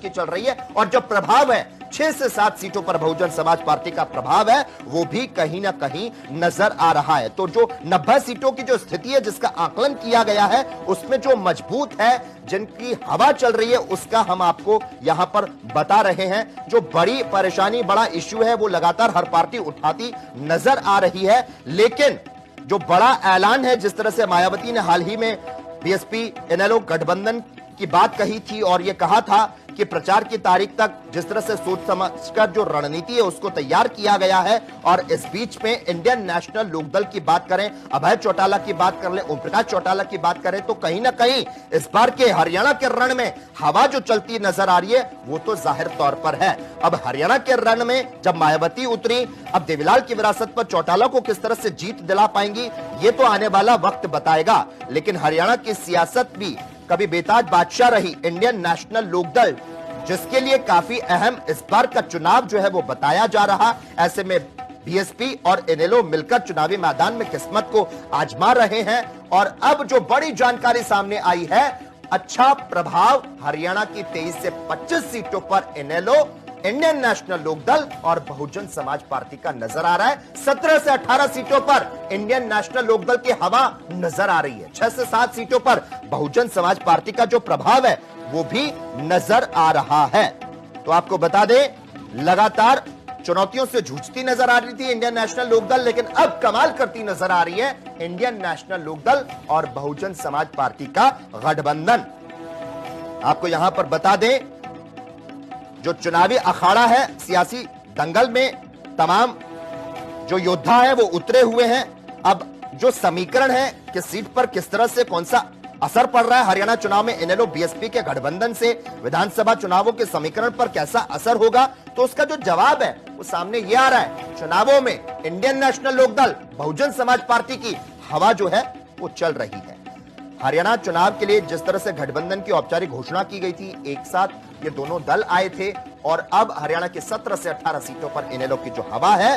की चल रही है और जो प्रभाव है 6 से 7 सीटों पर बहुजन समाज पार्टी का प्रभाव है वो भी कहीं ना कहीं नजर आ रहा है। तो जो 90 सीटों की जो स्थिति है जिसका आकलन किया गया है उसमें जो मजबूत है, जिनकी हवा चल रही है, उसका हम आपको यहां पर बता रहे हैं। जो बड़ी परेशानी, बड़ा इश्यू है वो लगातार हर पार्टी उठाती नजर आ रही है, लेकिन जो बड़ा ऐलान है, जिस तरह से मायावती ने हाल ही में बीएसपी इनेलो गठबंधन की बात कही थी और यह कहा था कि प्रचार की तारीख तक जिस तरह से सोच समझकर जो रणनीति है उसको तैयार किया गया है। और इस बीच में इंडियन नेशनल लोकदल की बात करें, अभय चौटाला की बात कर ले, ओम प्रकाश चौटाला की बात करें, तो कहीं ना कहीं इस बार के हरियाणा के रण में हवा जो चलती नजर आ रही है वो तो जाहिर तौर पर है। अब हरियाणा के रण में जब मायावती उतरी, अब देवीलाल की विरासत पर चौटाला को किस तरह से जीत दिला पाएंगी ये तो आने वाला वक्त बताएगा। लेकिन हरियाणा की सियासत भी कभी बेताज बादशाह रही, इंडियन नेशनल लोकदल जिसके लिए काफी अहम इस बार का चुनाव जो है वो बताया जा रहा, ऐसे में बीएसपी और इनेलो मिलकर चुनावी मैदान में किस्मत को आजमा रहे हैं। और अब जो बड़ी जानकारी सामने आई है, अच्छा प्रभाव हरियाणा की 23 से 25 सीटों पर इनेलो, इंडियन नेशनल लोकदल और बहुजन समाज पार्टी का नजर आ रहा है। 17 से 18 सीटों पर इंडियन नेशनल लोकदल की हवा नजर आ रही है। 6 से 7 सीटों पर बहुजन समाज पार्टी का जो प्रभाव है वो भी नजर आ रहा है। तो आपको बता दें, लगातार चुनौतियों से जूझती नजर आ रही थी इंडियन नेशनल लोकदल, लेकिन अब कमाल करती नजर आ रही है इंडियन नेशनल लोकदल और बहुजन समाज पार्टी का गठबंधन। आपको यहां पर बता दें, जो चुनावी अखाड़ा है, सियासी दंगल में तमाम जो योद्धा है वो उतरे हुए हैं। अब जो समीकरण है कि सीट पर किस तरह से कौन सा असर पड़ रहा है, हरियाणा चुनाव में इनेलो बीएसपी के गठबंधन से विधानसभा चुनावों के समीकरण पर कैसा असर होगा, तो उसका जो जवाब है वो सामने ये आ रहा है। चुनावों में Indian national Lokdal, Bahujan Samaj party की हवा जो है वो चल रही है। हरियाणा चुनाव के लिए जिस तरह से गठबंधन की औपचारिक घोषणा की गई थी, एक साथ ये दोनों दल आए थे और अब हरियाणा की 17 से 18 सीटों पर इनेलो की जो हवा है